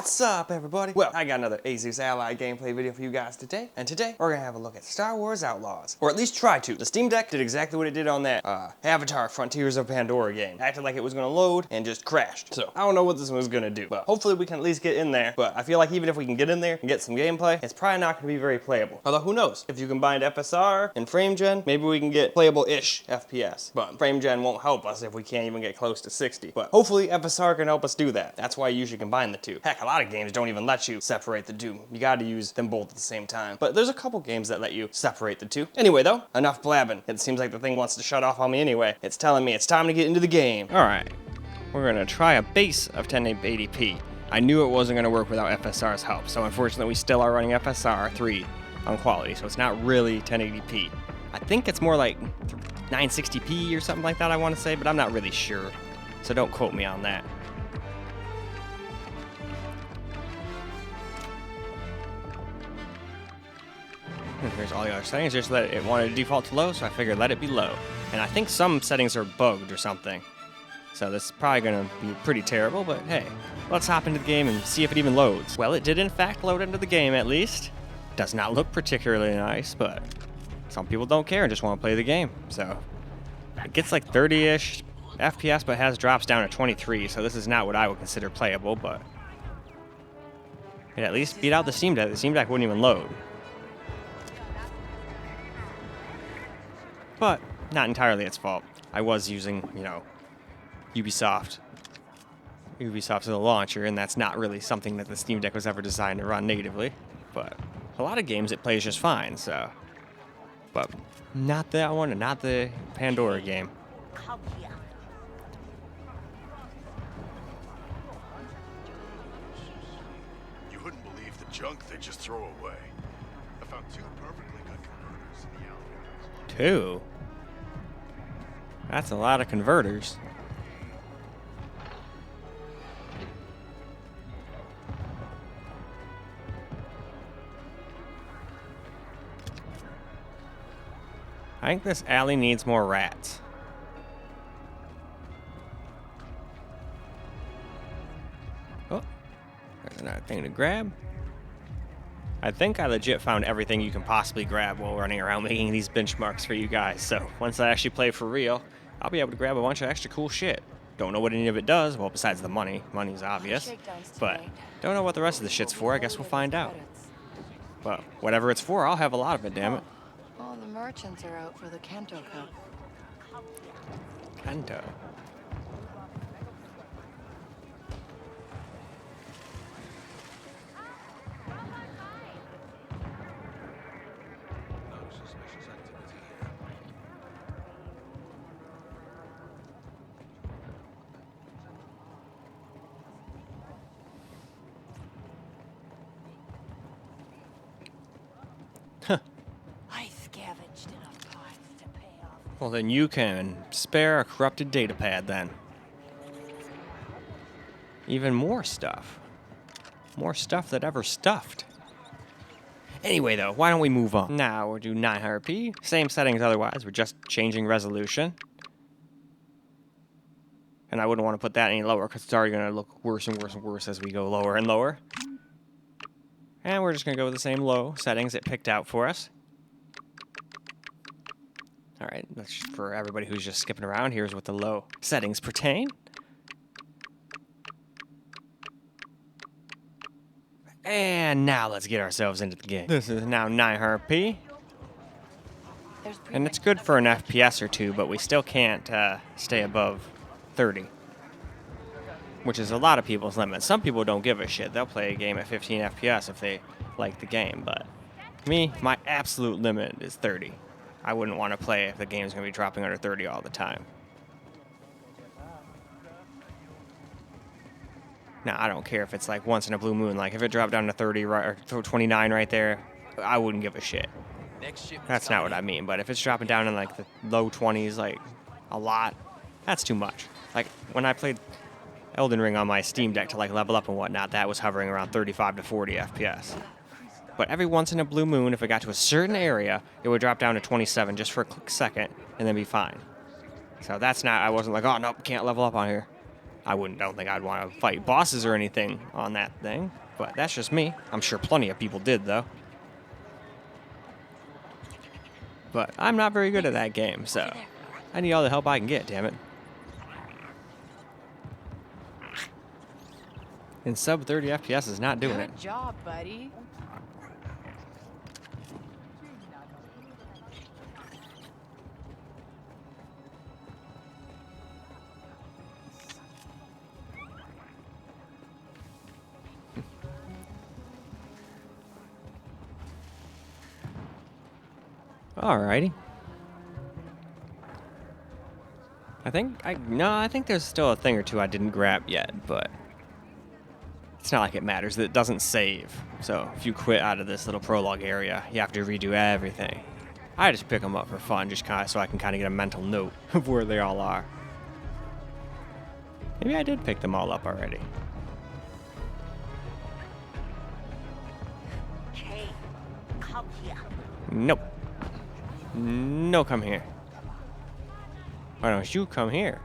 What's up, everybody? Well, I got another Asus Ally gameplay video for you guys today, and today we're gonna have a look at Star Wars Outlaws, or at least try to. The Steam Deck did exactly what it did on that Avatar Frontiers of Pandora game. Acted like it was gonna load and just crashed. So I don't know what this one's gonna do, but hopefully we can at least get in there. But I feel like even if we can get in there and get some gameplay, it's probably not gonna be very playable. Although who knows? If you combine FSR and frame gen, maybe we can get playable-ish FPS. But frame gen won't help us if we can't even get close to 60. But hopefully FSR can help us do that. That's why you usually combine the two. Heck, a lot of games don't even let you separate the two. You gotta use them both at the same time. But there's a couple games that let you separate the two. Anyway though, enough blabbing. It seems like the thing wants to shut off on me anyway. It's telling me it's time to get into the game. Alright, we're gonna try a base of 1080p. I knew it wasn't gonna work without FSR's help, so unfortunately we still are running FSR 3 on quality, so it's not really 1080p. I think it's more like 960p or something like that I want to say, but I'm not really sure. So don't quote me on that. And here's all the other settings. Just let it wanted to default to low, so I figured let it be low. And I think some settings are bugged or something. So this is probably gonna be pretty terrible, but hey, let's hop into the game and see if it even loads. Well, it did in fact load into the game at least. Does not look particularly nice, but some people don't care and just want to play the game. So it gets like 30-ish FPS, but has drops down to 23, so this is not what I would consider playable, but it at least beat out the Steam Deck. The Steam Deck wouldn't even load. But not entirely its fault. I was using, you know, Ubisoft as a launcher, and that's not really something that the Steam Deck was ever designed to run natively. But a lot of games it plays just fine, so. But not that one, and not the Pandora game. You wouldn't believe the junk they just throw away. I found two perfectly good converters in the Outlaws. 2? That's a lot of converters. I think this alley needs more rats. Oh, there's another thing to grab. I think I legit found everything you can possibly grab while running around making these benchmarks for you guys. So once I actually play for real, I'll be able to grab a bunch of extra cool shit. Don't know what any of it does, well, besides the money. Money's obvious. But don't know what the rest of the shit's for. I guess we'll find out. But whatever it's for, I'll have a lot of it, damn it. All the merchants are out for the Kanto Cup. Kanto. Huh. I scavenged enough parts to pay off. Well, then you can spare a corrupted data pad then. Even more stuff. More stuff that ever stuffed. Anyway, though, why don't we move on? Now we'll do 900p. Same settings otherwise. We're just changing resolution. And I wouldn't want to put that any lower because it's already going to look worse and worse and worse as we go lower and lower. And we're just going to go with the same low settings it picked out for us. All right, that's for everybody who's just skipping around. Here's what the low settings pertain. And now let's get ourselves into the game. This is now 900p. And it's good for an FPS or two, but we still can't stay above 30. Which is a lot of people's limit. Some people don't give a shit. They'll play a game at 15 FPS if they like the game. But me, my absolute limit is 30. I wouldn't want to play if the game's going to be dropping under 30 all the time. Now, I don't care if it's like once in a blue moon. Like if it dropped down to 30 or 29 right there, I wouldn't give a shit. That's not what I mean. But if it's dropping down in like the low 20s, like a lot, that's too much. Like when I played Elden Ring on my Steam Deck to like level up and whatnot, that was hovering around 35 to 40 FPS. But every once in a blue moon, if it got to a certain area, it would drop down to 27 just for a quick second and then be fine. So that's not, I wasn't like, oh, nope, can't level up on here. don't think I'd want to fight bosses or anything on that thing, but that's just me. I'm sure plenty of people did, though. But I'm not very good at that game, so I need all the help I can get, damn it. And sub 30 FPS is not doing it. Good job, buddy. Alrighty. I think there's still a thing or two I didn't grab yet, but it's not like it matters that it doesn't save. So if you quit out of this little prologue area, you have to redo everything. I just pick them up for fun, just kind of so I can kind of get a mental note of where they all are. Maybe I did pick them all up already. Hey, come here. Nope. No, come here. Why don't you come here?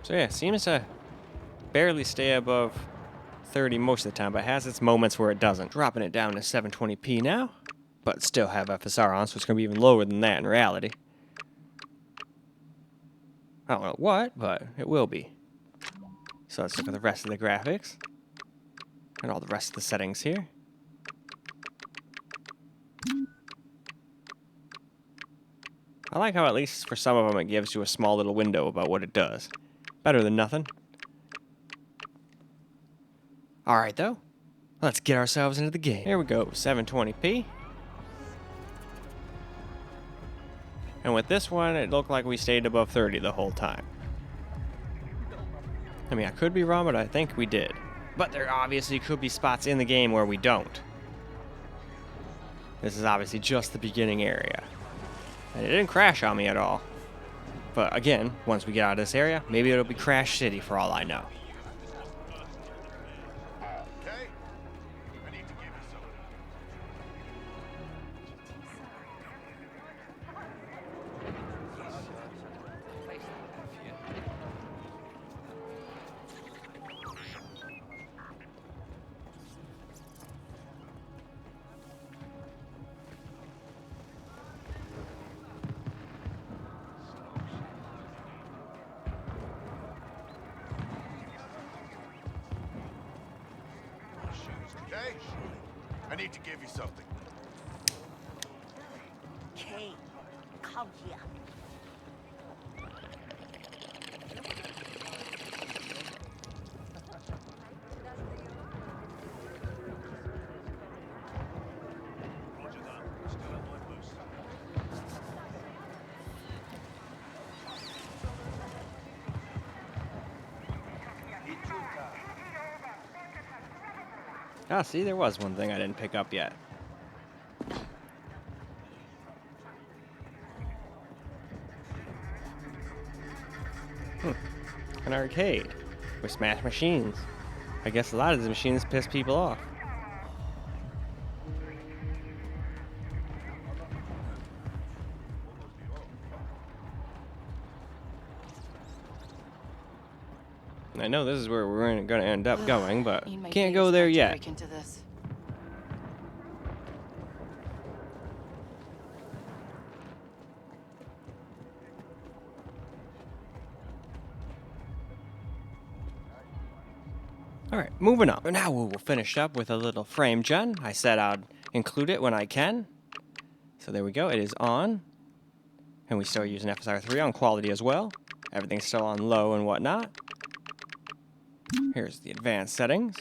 So yeah, seems to barely stay above 30 most of the time, but has its moments where it doesn't. Dropping it down to 720p now, but still have FSR on, so it's going to be even lower than that in reality. I don't know what, but it will be. So let's look at the rest of the graphics. And all the rest of the settings here. I like how at least for some of them it gives you a small little window about what it does. Better than nothing. Alright though, let's get ourselves into the game. Here we go, 720p. And with this one, it looked like we stayed above 30 the whole time. I mean, I could be wrong, but I think we did. But there obviously could be spots in the game where we don't. This is obviously just the beginning area. And it didn't crash on me at all. But again, once we get out of this area, maybe it'll be Crash City for all I know. Okay? I need to give you something. Okay? I need to give you something. Hey, come here. Ah, see, there was one thing I didn't pick up yet. An arcade with smash machines. I guess a lot of these machines piss people off. I know this is where we're going to end up going, but can't go there yet. Alright, moving on. Now we'll finish up with a little frame gen. I said I'd include it when I can. So there we go, it is on. And we still using FSR 3 on quality as well. Everything's still on low and whatnot. Here's the advanced settings.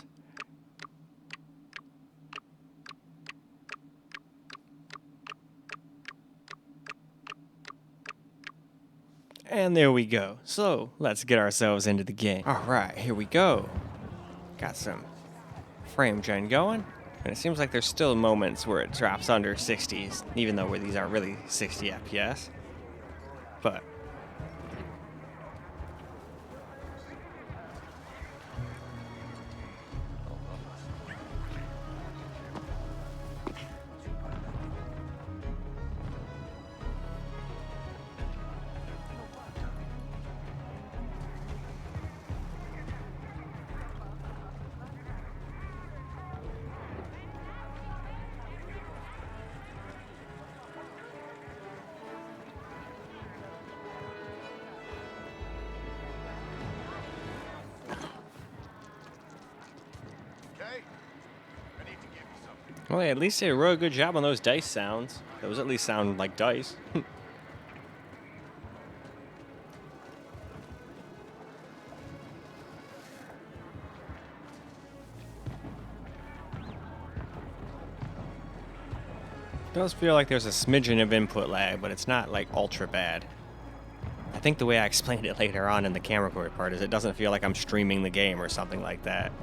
And there we go. So let's get ourselves into the game. Alright, here we go. Got some frame gen going. And it seems like there's still moments where it drops under 60s, even though these aren't really 60 FPS. But Well, they at least did a really good job on those dice sounds. Those at least sound like dice. Does feel like there's a smidgen of input lag, but it's not like ultra bad. I think the way I explained it later on in the camera record part is it doesn't feel like I'm streaming the game or something like that.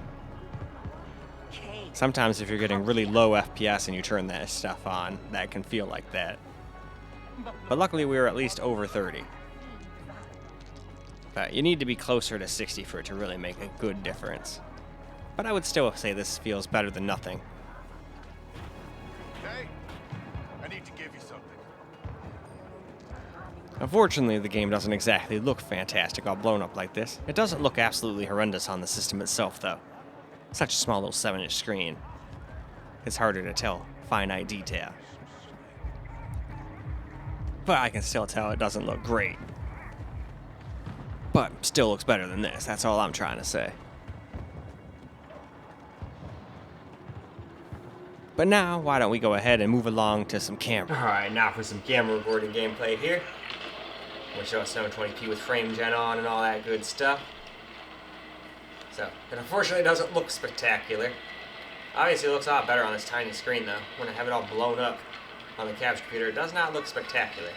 Sometimes if you're getting really low FPS and you turn that stuff on, that can feel like that. But luckily we were at least over 30. But you need to be closer to 60 for it to really make a good difference. But I would still say this feels better than nothing. Hey, I need to give you something. Unfortunately, the game doesn't exactly look fantastic all blown up like this. It doesn't look absolutely horrendous on the system itself, though. Such a small little 7-inch screen. It's harder to tell finite detail. But I can still tell it doesn't look great. But still looks better than this, that's all I'm trying to say. But now, why don't we go ahead and move along to some camera. Alright, now for some camera recording gameplay here. We'll show us 720p with frame gen on and all that good stuff. So, it unfortunately doesn't look spectacular. Obviously it looks a lot better on this tiny screen though. When I have it all blown up on the capture computer, it does not look spectacular.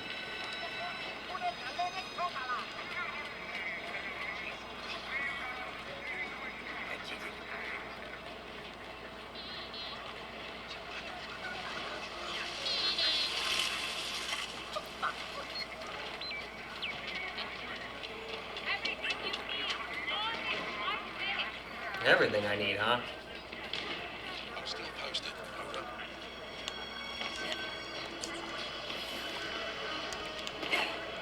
Everything I need, huh? I'm still posted. Over.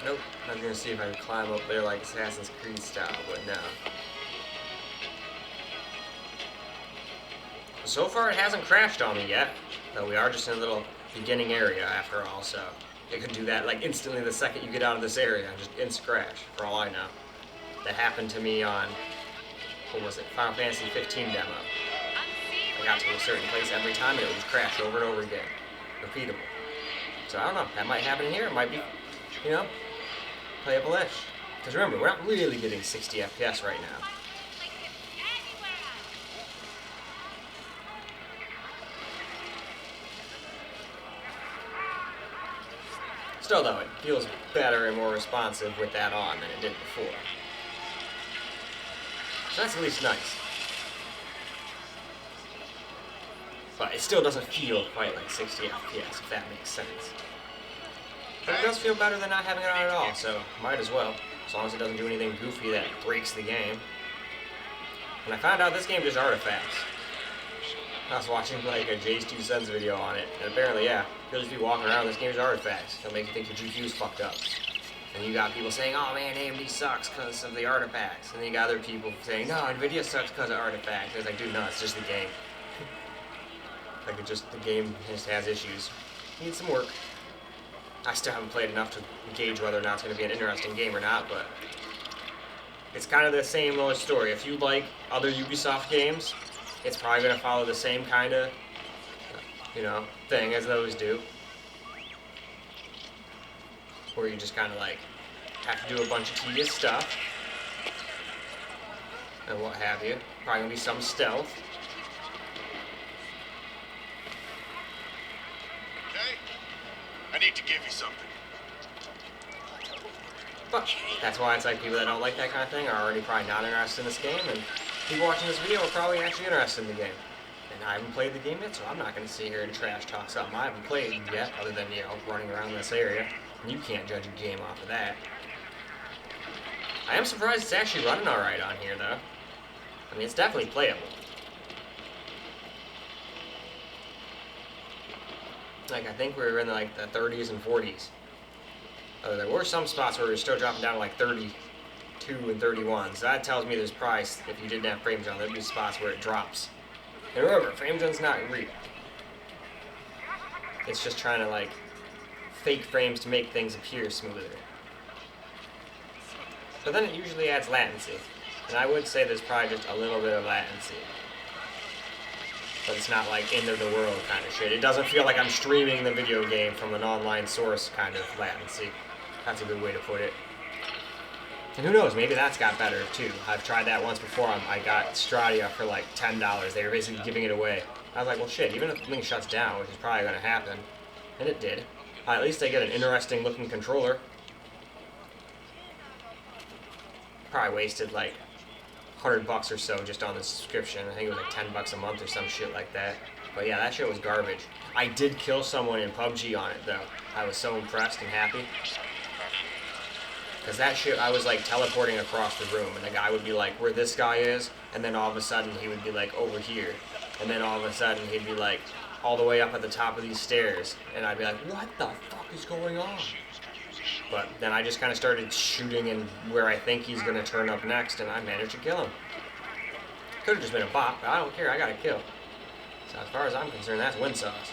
Nope. I was gonna see if I could climb up there like Assassin's Creed style, but no. So far it hasn't crashed on me yet, though we are just in a little beginning area after all, so it could do that like instantly the second you get out of this area, just instant crash, for all I know. That happened to me on, what was it, Final Fantasy 15 demo. I got to a certain place every time and it would just crash over and over again. Repeatable. So I don't know, that might happen here, it might be, you know, playable-ish. Because remember, we're not really getting 60 FPS right now. Still though, it feels better and more responsive with that on than it did before. So that's at least nice. But it still doesn't feel quite like 60 FPS, if that makes sense. But it does feel better than not having it on at all, so might as well. As long as it doesn't do anything goofy that breaks the game. And I found out this game just artifacts. I was watching like a Jay's 2 Cents video on it, and apparently, yeah, you'll just be walking around, this game's artifacts. It'll make you think your GPU's fucked up. And you got people saying, oh man, AMD sucks because of the artifacts. And then you got other people saying, no, NVIDIA sucks because of artifacts. And it's like, dude, no, it's just the game. Like, the game just has issues. Needs some work. I still haven't played enough to gauge whether or not it's going to be an interesting game or not, but it's kind of the same old story. If you like other Ubisoft games, it's probably going to follow the same kind of, you know, thing as those do. Where you just kind of like have to do a bunch of tedious stuff and what have you. Probably gonna be some stealth. Okay? I need to give you something. But that's why it's like people that don't like that kind of thing are already probably not interested in this game, and people watching this video are probably actually interested in the game. And I haven't played the game yet, so I'm not gonna sit here and trash talk something I haven't played yet, other than, you know, running around this area. You can't judge a game off of that. I am surprised it's actually running alright on here, though. I mean, it's definitely playable. Like, I think we were in like the 30s and 40s. There were some spots where we were still dropping down to like 32 and 31. So that tells me there's probably, if you didn't have frame gen, there'd be spots where it drops. And remember, frame gen's not real. It's just trying to like fake frames to make things appear smoother. But then it usually adds latency. And I would say there's probably just a little bit of latency. But It's not like end of the world kind of shit. It doesn't feel like I'm streaming the video game from an online source kind of latency. That's a good way to put it. And who knows, maybe that's got better too. I've tried that once before. I got Stradia for like $10. They were basically giving it away. I was like, well shit, even if the thing shuts down, which is probably going to happen, and it did, at least I get an interesting looking controller. Probably wasted like $100 or so just on the subscription. I think it was like $10 a month or some shit like that. But yeah, that shit was garbage. I did kill someone in PUBG on it though. I was so impressed and happy. Because that shit, I was like teleporting across the room, and the guy would be like, where this guy is, and then all of a sudden he would be like, over here. And then all of a sudden he'd be like, all the way up at the top of these stairs. And I'd be like, what the fuck is going on? But then I just kind of started shooting in where I think he's going to turn up next, and I managed to kill him. Could have just been a bot, but I don't care, I got a kill. So as far as I'm concerned, that's win sauce.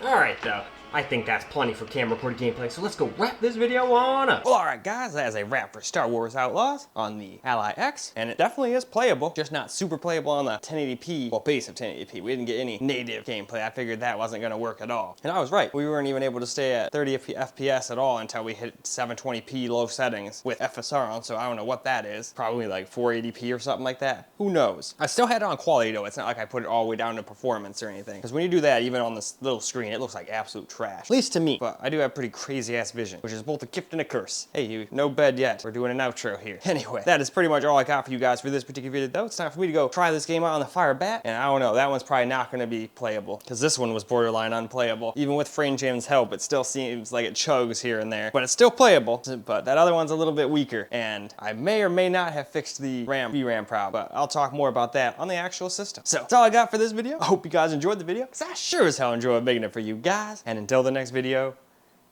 Alright though, I think that's plenty for camera recorded gameplay, so let's go wrap this video on up. Well, alright guys, that is a wrap for Star Wars Outlaws on the Ally X, and it definitely is playable, just not super playable on the 1080p, well, base of 1080p. We didn't get any native gameplay. I figured that wasn't going to work at all. And I was right, we weren't even able to stay at 30 FPS at all until we hit 720p low settings with FSR on, so I don't know what that is. Probably like 480p or something like that. Who knows? I still had it on quality though. It's not like I put it all the way down to performance or anything. Because when you do that, even on this little screen, it looks like absolute trash. At least to me. But I do have pretty crazy ass vision, which is both a gift and a curse. Hey, you, no bed yet. We're doing an outro here. Anyway, that is pretty much all I got for you guys for this particular video though. It's time for me to go try this game out on the Fire Bat. And I don't know, that one's probably not going to be playable. Because this one was borderline unplayable. Even with FrameJam's help, it still seems like it chugs here and there. But it's still playable. But that other one's a little bit weaker. And I may or may not have fixed the VRAM problem. But I'll talk more about that on the actual system. So that's all I got for this video. I hope you guys enjoyed the video. Because I sure as hell enjoyed making it for you guys. And until the next video,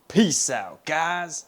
peace out, guys.